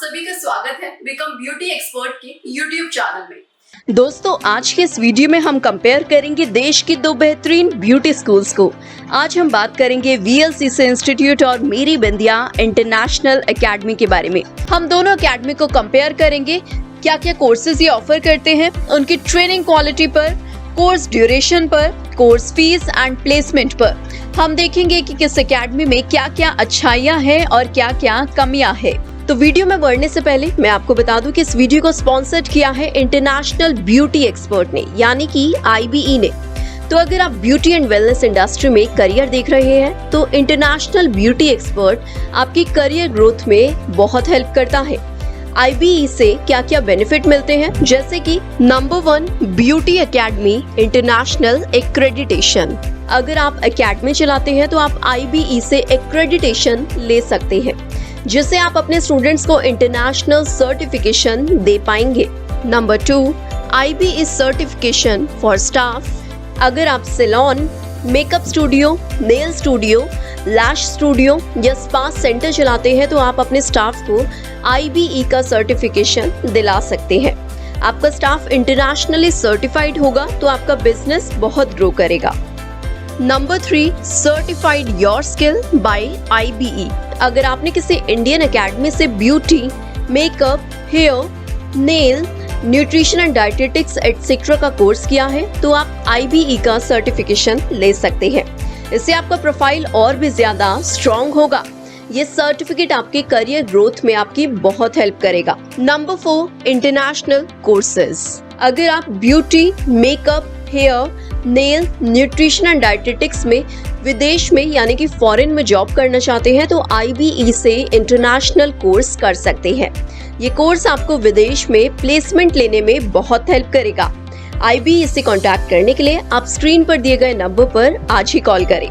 सभी का स्वागत है बिकम ब्यूटी एक्सपर्ट के यूट्यूब चैनल में। दोस्तों, आज के इस वीडियो में हम कंपेयर करेंगे देश की दो बेहतरीन ब्यूटी स्कूल्स को। आज हम बात करेंगे VLCC इंस्टीट्यूट और मेरी बिंदिया इंटरनेशनल एकेडमी के बारे में। हम दोनों एकेडमी को कंपेयर करेंगे, क्या क्या कोर्सेज ये ऑफर करते हैं, उनकी ट्रेनिंग क्वालिटी पर, कोर्स ड्यूरेशन पर, कोर्स फीस एंड प्लेसमेंट पर। हम देखेंगे कि किस एकेडमी में क्या क्या अच्छाइयाँ हैं और क्या क्या कमियाँ हैं। तो वीडियो में बढ़ने से पहले मैं आपको बता दूं कि इस वीडियो को स्पॉन्सर्ड किया है इंटरनेशनल ब्यूटी एक्सपर्ट ने, यानी कि IBE ने। तो अगर आप ब्यूटी एंड वेलनेस इंडस्ट्री में करियर देख रहे हैं तो इंटरनेशनल ब्यूटी एक्सपर्ट आपकी करियर ग्रोथ में बहुत हेल्प करता है। IBE से क्या क्या बेनिफिट मिलते हैं, जैसे कि number 1, beauty academy international accreditation. अगर आप एकेडमी चलाते हैं तो आप IBE से एक्रेडिटेशन ले सकते हैं, जिससे आप अपने स्टूडेंट्स को इंटरनेशनल सर्टिफिकेशन दे पाएंगे। Number 2, IBE certification for staff. अगर आप salon, makeup studio, nail studio, lash studio या स्पा सेंटर चलाते हैं तो आप अपने स्टाफ को IBE का सर्टिफिकेशन दिला सकते हैं। आपका स्टाफ इंटरनेशनली सर्टिफाइड होगा तो आपका बिजनेस बहुत ग्रो करेगा। Number 3, certified your skill by IBE। अगर आपने किसी इंडियन एकेडमी से beauty, makeup, hair, nail, nutrition and dietetics etcetera का कोर्स किया है तो आप IBE का सर्टिफिकेशन ले सकते हैं। इससे आपका प्रोफाइल और भी ज्यादा स्ट्रॉन्ग होगा। ये सर्टिफिकेट आपके करियर ग्रोथ में आपकी बहुत हेल्प करेगा। Number 4, international courses. अगर आप beauty, makeup, hair, nail, nutrition and dietetics में विदेश में यानी कि फॉरेन में जॉब करना चाहते हैं तो IBE से इंटरनेशनल कोर्स कर सकते हैं। ये कोर्स आपको विदेश में प्लेसमेंट लेने में बहुत हेल्प करेगा। IBE से कांटेक्ट करने के लिए आप स्क्रीन पर दिए गए नंबर पर आज ही कॉल करें।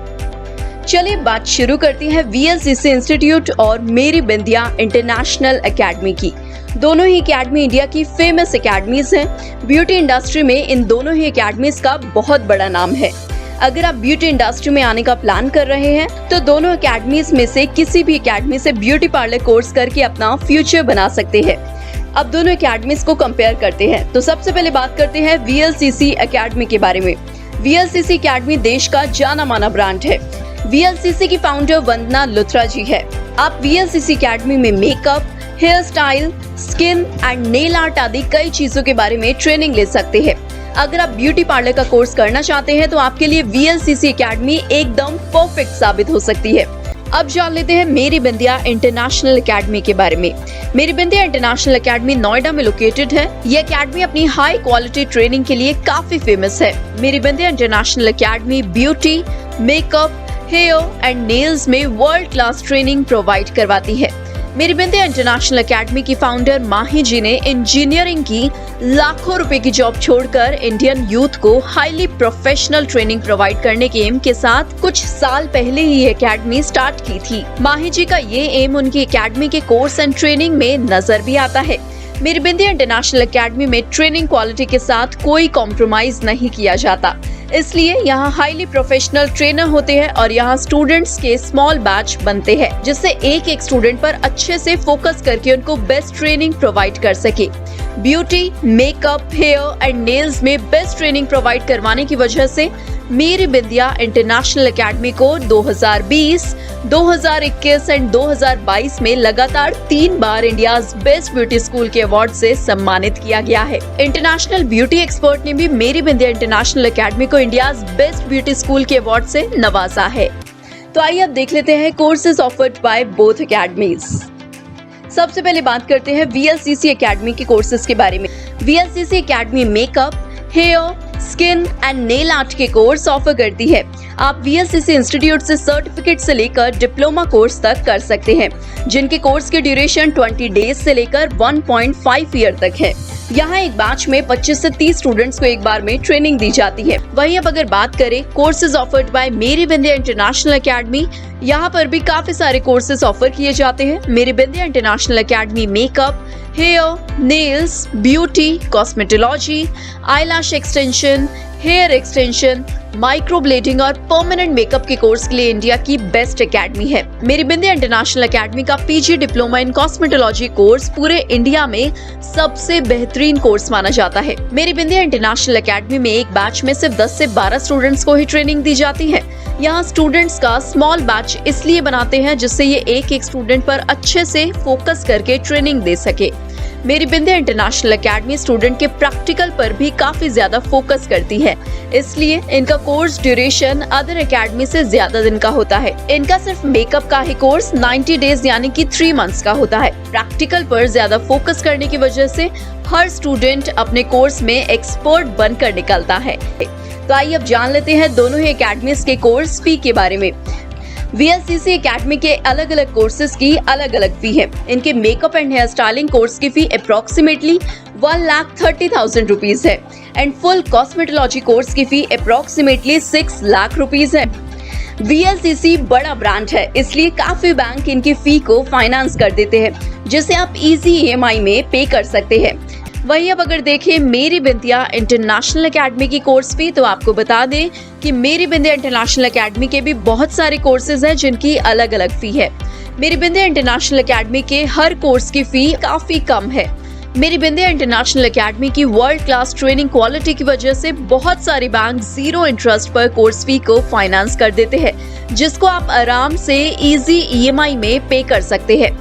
चलिए बात शुरू करते हैं VLCC इंस्टीट्यूट और मेरी बिंदिया इंटरनेशनल एकेडमी की। दोनों ही एकेडमी इंडिया की फेमस एकेडमीज हैं। ब्यूटी इंडस्ट्री में इन दोनों ही एकेडमीज का बहुत बड़ा नाम है। अगर आप ब्यूटी इंडस्ट्री में आने का प्लान कर रहे हैं तो दोनों एकेडमीज में से किसी भी एकेडमी से ब्यूटी पार्लर कोर्स करके अपना फ्यूचर बना सकते हैं। अब दोनों एकेडमीज को कंपेयर करते हैं। तो सबसे पहले बात करते हैं VLCC एकेडमी के बारे में। VLCC एकेडमी देश का जाना माना ब्रांड है। VLCC की फाउंडर वंदना लुथरा जी है। आप VLCC एकेडमी में makeup, hair style, skin and nail art आदि कई चीजों के बारे में ट्रेनिंग ले सकते हैं। अगर आप ब्यूटी पार्लर का कोर्स करना चाहते हैं तो आपके लिए VLCC एकेडमी एकदम परफेक्ट साबित हो सकती है। अब जान लेते हैं मेरी बिंदिया इंटरनेशनल एकेडमी के बारे में। मेरी बिंदिया इंटरनेशनल एकेडमी नोएडा में लोकेटेड है। ये एकेडमी अपनी हाई क्वालिटी ट्रेनिंग के लिए काफी फेमस है। Meri Bindiya international academy beauty, makeup, hair and nails में वर्ल्ड क्लास ट्रेनिंग प्रोवाइड करवाती है। मेरी बिंदिया इंटरनेशनल एकेडमी की फाउंडर माही जी ने इंजीनियरिंग की लाखों रुपए की जॉब छोड़कर इंडियन यूथ को हाईली प्रोफेशनल ट्रेनिंग प्रोवाइड करने के एम के साथ कुछ साल पहले ही एकेडमी स्टार्ट की थी। माही जी का ये एम उनकी एकेडमी के कोर्स एंड ट्रेनिंग में नजर भी आता है। मेरी बिंदिया इंटरनेशनल एकेडमी में ट्रेनिंग क्वालिटी के साथ कोई कॉम्प्रोमाइज नहीं किया जाता, इसलिए यहाँ हाईली प्रोफेशनल ट्रेनर होते हैं और यहाँ स्टूडेंट्स के स्मॉल बैच बनते हैं, जिससे एक एक स्टूडेंट पर अच्छे से फोकस करके उनको बेस्ट ट्रेनिंग प्रोवाइड कर सके। Beauty, makeup, hair and nails में बेस्ट ट्रेनिंग प्रोवाइड करवाने की वजह से मेरी बिंदिया इंटरनेशनल एकेडमी को 2020, 2021 एंड 2022 में लगातार 3 बार इंडियाज बेस्ट ब्यूटी स्कूल के अवार्ड से सम्मानित किया गया है। इंटरनेशनल ब्यूटी एक्सपर्ट ने भी मेरी बिंदिया इंटरनेशनल एकेडमी को इंडियाज बेस्ट ब्यूटी स्कूल के अवार्ड से नवाजा है। तो आइए अब देख लेते हैं courses offered by both academies. सबसे पहले बात करते हैं VLCC एकेडमी के कोर्सेज के बारे में। VLCC academy makeup, hair, skin and nail art के कोर्स ऑफर करती है। आप VLCC इंस्टीट्यूट से सर्टिफिकेट से लेकर डिप्लोमा कोर्स तक कर सकते हैं, जिनके कोर्स की ड्यूरेशन 20 डेज से लेकर 1.5 ईयर तक है। यहाँ एक बैच में 25 से 30 स्टूडेंट्स को एक बार में ट्रेनिंग दी जाती है। वहीं अब अगर बात करें कोर्सेज ऑफर्ड बाय मेरी बिंदिया इंटरनेशनल एकेडमी, यहाँ पर भी काफी सारे कोर्सेज ऑफर किए जाते हैं। Meri Bindiya international academy makeup, hair, nails, beauty, cosmetology, eyelash extension, hair extension, microblading और परमानेंट मेकअप के कोर्स के लिए इंडिया की बेस्ट एकेडमी है। मेरी बिंदिया इंटरनेशनल एकेडमी का PG diploma in cosmetology course पूरे इंडिया में सबसे बेहतरीन कोर्स माना जाता है। मेरी बिंदिया इंटरनेशनल एकेडमी में एक बैच में सिर्फ 10 से 12 स्टूडेंट्स को ही ट्रेनिंग दी जाती है। यहाँ स्टूडेंट्स का स्मॉल बैच इसलिए बनाते हैं जिससे ये एक स्टूडेंट पर अच्छे से फोकस करके ट्रेनिंग दे सके। मेरी बिंदिया इंटरनेशनल एकेडमी स्टूडेंट के प्रैक्टिकल पर भी काफी ज्यादा फोकस करती है, इसलिए इनका कोर्स ड्यूरेशन अदर एकेडमी से ज्यादा दिन का होता है। इनका सिर्फ मेकअप का ही कोर्स 90 डेज यानी कि 3 मंथ्स का होता है। प्रैक्टिकल पर ज्यादा फोकस करने की वजह से हर स्टूडेंट अपने कोर्स में एक्सपर्ट बनकर निकलता है। तो आइए अब जान लेते हैं दोनों ही एकेडमीज के कोर्स फी के बारे में। VLCC एकेडमी के अलग अलग कोर्सेज की अलग अलग फी है। इनके makeup and hair styling course की फी अप्रोक्सीमेटली 1,30,000 रुपीज है एंड फुल कॉस्मेटोलॉजी कोर्स की फी अप्रोक्सीमेटली 6 लाख रुपीज है। VLCC बड़ा ब्रांड है, इसलिए काफी बैंक इनकी फी को फाइनेंस कर देते हैं, जिसे आप इजी EMI में पे कर सकते हैं। वहीं अब अगर देखें मेरी बिंदिया इंटरनेशनल एकेडमी की कोर्स फी, तो आपको बता दें कि मेरी बिंदिया इंटरनेशनल एकेडमी के भी बहुत सारे कोर्सेज हैं जिनकी अलग अलग फी है। मेरी बिंदिया इंटरनेशनल एकेडमी के हर कोर्स की फी काफी कम है। मेरी बिंदिया इंटरनेशनल एकेडमी की वर्ल्ड क्लास ट्रेनिंग क्वालिटी की वजह से बहुत सारे बैंक 0 इंटरेस्ट पर कोर्स फी को फाइनेंस कर देते हैं, जिसको आप आराम से इजी EMI में पे कर सकते हैं।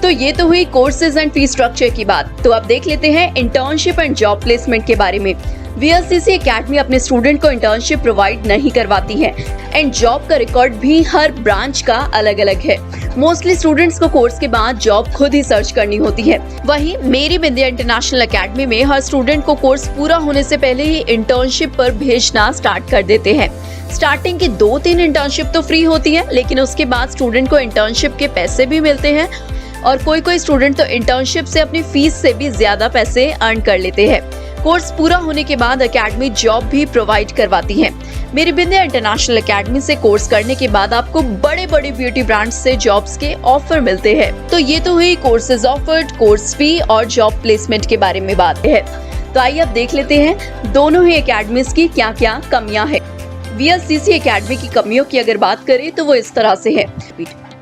तो ये तो हुई कोर्सेज एंड फी स्ट्रक्चर की बात। तो अब देख लेते हैं इंटर्नशिप एंड जॉब प्लेसमेंट के बारे में। VLCC एकेडमी अपने स्टूडेंट को इंटर्नशिप प्रोवाइड नहीं करवाती है एंड जॉब का रिकॉर्ड भी हर ब्रांच का अलग अलग है। मोस्टली स्टूडेंट्स को कोर्स के बाद जॉब खुद ही सर्च करनी होती है। वहीं मेरी बिंदिया इंटरनेशनल एकेडमी में हर स्टूडेंट को कोर्स पूरा होने से पहले ही इंटर्नशिप पर भेजना स्टार्ट कर देते हैं। स्टार्टिंग की 2-3 इंटर्नशिप तो फ्री होती है, लेकिन उसके बाद स्टूडेंट को इंटर्नशिप के पैसे भी मिलते हैं और कोई स्टूडेंट तो इंटर्नशिप से अपनी फीस से भी ज्यादा पैसे अर्न कर लेते हैं। कोर्स पूरा होने के बाद एकेडमी जॉब भी प्रोवाइड करवाती है। मेरी बिंदिया इंटरनेशनल एकेडमी से कोर्स करने के बाद आपको बड़े बड़े ब्यूटी ब्रांड्स से जॉब्स के ऑफर मिलते हैं। तो ये तो हुई कोर्सेज ऑफर्ड, कोर्स फी और जॉब प्लेसमेंट के बारे में बात है। तो आइए अब देख लेते हैं दोनों ही एकेडमीज की क्या क्या कमियां हैं। VLCC एकेडमी की कमियों की अगर बात करें तो वो इस तरह से है।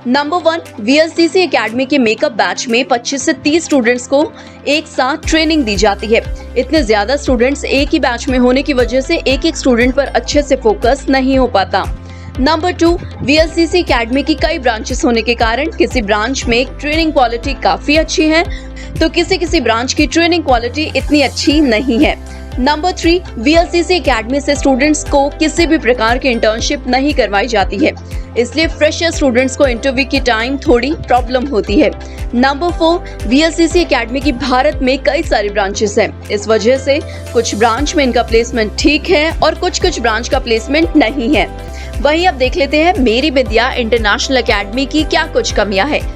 नंबर 1, VLCC एकेडमी के मेकअप बैच में 25 से 30 स्टूडेंट्स को एक साथ ट्रेनिंग दी जाती है। इतने ज्यादा स्टूडेंट्स एक ही बैच में होने की वजह से एक स्टूडेंट पर अच्छे से फोकस नहीं हो पाता। नंबर 2, VLCC एकेडमी की कई ब्रांचेस होने के कारण किसी ब्रांच में ट्रेनिंग क्वालिटी काफी अच्छी है तो किसी ब्रांच की ट्रेनिंग क्वालिटी इतनी अच्छी नहीं है। नंबर 3, VLCC एकेडमी से स्टूडेंट्स को किसी भी प्रकार की इंटर्नशिप नहीं करवाई जाती है, इसलिए फ्रेशर स्टूडेंट्स को इंटरव्यू की टाइम थोड़ी प्रॉब्लम होती है। नंबर 4, VLCC एकेडमी की भारत में कई सारी ब्रांचेस हैं, इस वजह से कुछ ब्रांच में इनका प्लेसमेंट ठीक है और कुछ ब्रांच का प्लेसमेंट नहीं है। वहीं अब देख लेते हैं मेरी बिंदिया इंटरनेशनल एकेडमी की क्या कुछ कमियां है।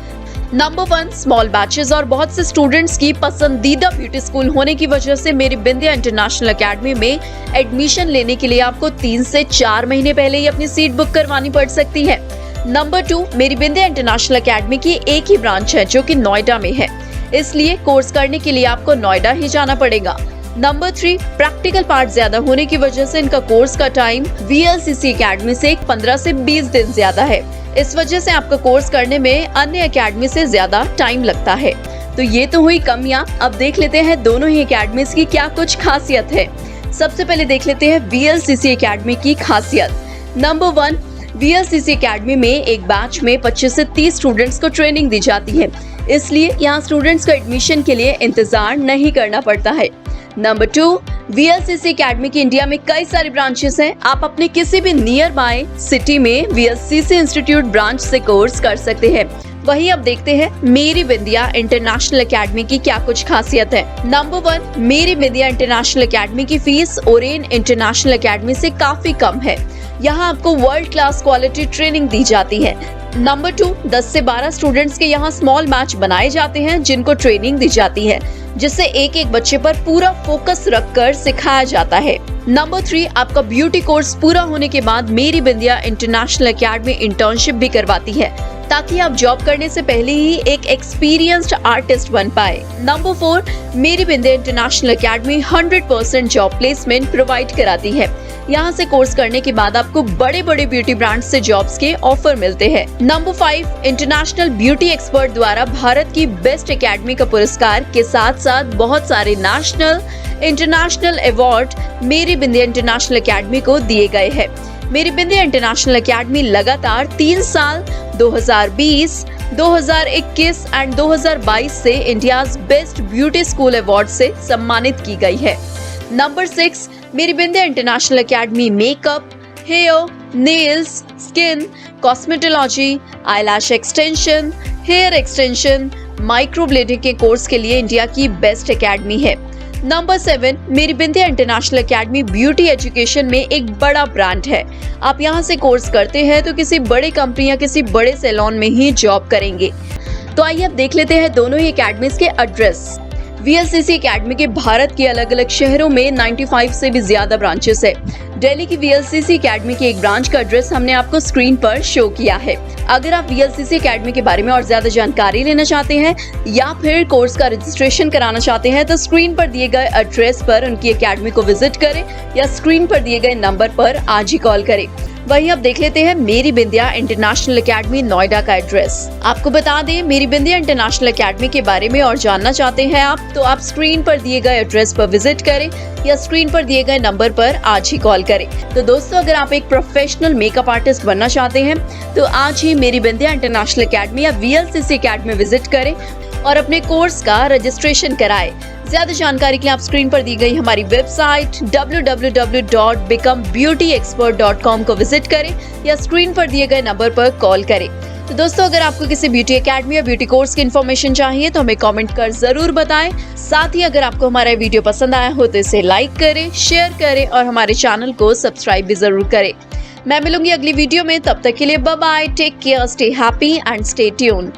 नंबर 1, स्मॉल बैचेस और बहुत से स्टूडेंट्स की पसंदीदा ब्यूटी स्कूल होने की वजह से मेरी बिंदिया इंटरनेशनल एकेडमी में एडमिशन लेने के लिए आपको 3 से 4 महीने पहले ही अपनी सीट बुक करवानी पड़ सकती है। नंबर 2, मेरी बिंदिया इंटरनेशनल एकेडमी की एक ही ब्रांच है जो कि नोएडा में है, इसलिए कोर्स करने के लिए आपको नोएडा ही जाना पड़ेगा। नंबर 3, प्रैक्टिकल पार्ट ज्यादा होने की वजह से इनका कोर्स का टाइम VLCC एकेडमी से 15 से 20 दिन ज्यादा है। इस वजह से आपका कोर्स करने में अन्य एकेडमी से ज्यादा टाइम लगता है। तो ये तो हुई कमियां। अब देख लेते हैं दोनों ही एकेडमीज की क्या कुछ खासियत है। सबसे पहले देख लेते हैं VLCC एकेडमी की खासियत। नंबर 1, VLCC एकेडमी में एक बैच में 25 से 30 स्टूडेंट्स को ट्रेनिंग दी जाती है, इसलिए यहाँ स्टूडेंट्स को एडमिशन के लिए इंतजार नहीं करना पड़ता है। नंबर 2, VLCC एकेडमी की इंडिया में कई सारी ब्रांचेस हैं। आप अपने किसी भी नियर बाय सिटी में VLCC इंस्टीट्यूट ब्रांच से कोर्स कर सकते हैं। वहीं अब देखते हैं मेरी बिंदिया इंटरनेशनल एकेडमी की क्या कुछ खासियत है। नंबर 1, मेरी बिंदिया इंटरनेशनल एकेडमी की फीस ओरेन इंटरनेशनल एकेडमी से काफी कम है। यहाँ आपको वर्ल्ड क्लास क्वालिटी ट्रेनिंग दी जाती है। नंबर 2, 10 से 12 स्टूडेंट्स के यहाँ स्मॉल मैच बनाए जाते हैं जिनको ट्रेनिंग दी जाती है, जिससे एक एक बच्चे पर पूरा फोकस रखकर सिखाया जाता है। नंबर 3, आपका ब्यूटी कोर्स पूरा होने के बाद मेरी बिंदिया इंटरनेशनल एकेडमी इंटर्नशिप भी करवाती है, ताकि आप जॉब करने से पहले ही एक एक्सपीरियंस्ड आर्टिस्ट बन पाए। Number 4, Meri Bindiya international academy 100% job placement provide कराती है। यहाँ से कोर्स करने के बाद आपको बड़े बड़े ब्यूटी ब्रांड से जॉब्स के ऑफर मिलते हैं। नंबर 5, इंटरनेशनल ब्यूटी एक्सपर्ट द्वारा भारत की बेस्ट एकेडमी का पुरस्कार के साथ साथ बहुत सारे नेशनल इंटरनेशनल अवार्ड मेरी बिंदिया इंटरनेशनल एकेडमी को दिए गए हैं। मेरी बिंदिया इंटरनेशनल एकेडमी लगातार 3 साल 2020, 2021 एंड 2022 से India's best beauty school award से सम्मानित की गई है। Number 6, Meri Bindiya international academy makeup, hair, nails, skin, cosmetology, eyelash extension, hair extension, microblading के कोर्स के लिए इंडिया की बेस्ट एकेडमी है। नंबर 7, मेरी Bindiya international academy beauty education में एक बड़ा ब्रांड है। आप यहाँ से कोर्स करते हैं तो किसी बड़े कंपनी या किसी बड़े सैलून में ही जॉब करेंगे। तो आइए अब देख लेते हैं दोनों ही एकेडमीज के एड्रेस। VLCC एकेडमी के भारत के अलग अलग शहरों में 95 से भी ज्यादा ब्रांचेस है। दिल्ली की VLCC एकेडमी के एक ब्रांच का एड्रेस हमने आपको स्क्रीन पर शो किया है। अगर आप VLCC एकेडमी के बारे में और ज्यादा जानकारी लेना चाहते हैं या फिर कोर्स का रजिस्ट्रेशन कराना चाहते हैं तो स्क्रीन पर दिए गए एड्रेस पर उनकी एकेडमी को विजिट करें या स्क्रीन पर दिए गए नंबर पर आज ही कॉल करें। वहीं अब देख लेते हैं मेरी बिंदिया इंटरनेशनल एकेडमी नोएडा का एड्रेस। आपको बता दें, मेरी बिंदिया इंटरनेशनल एकेडमी के बारे में और जानना चाहते हैं आप तो आप स्क्रीन पर दिए गए एड्रेस पर विजिट करें या स्क्रीन पर दिए गए नंबर पर आज ही कॉल करें। तो दोस्तों, अगर आप एक प्रोफेशनल मेकअप आर्टिस्ट बनना चाहते हैं तो आज ही मेरी बिंदिया इंटरनेशनल एकेडमी या VLCC एकेडमी विजिट करें और अपने कोर्स का रजिस्ट्रेशन कराएं। ज्यादा जानकारी के लिए आप स्क्रीन पर दी गई हमारी वेबसाइट www.becomebeautyexpert.com को विजिट करें या स्क्रीन पर दिए गए नंबर पर कॉल करें। तो दोस्तों, अगर आपको किसी ब्यूटी एकेडमी या ब्यूटी कोर्स की इन्फॉर्मेशन चाहिए तो हमें कमेंट कर जरूर बताएं। साथ ही अगर आपको हमारा वीडियो पसंद आया हो तो इसे लाइक करें, शेयर करें और हमारे चैनल को सब्सक्राइब भी जरूर करें। मैं मिलूंगी अगली वीडियो में, तब तक के लिए bye bye, take care, stay happy and stay tuned.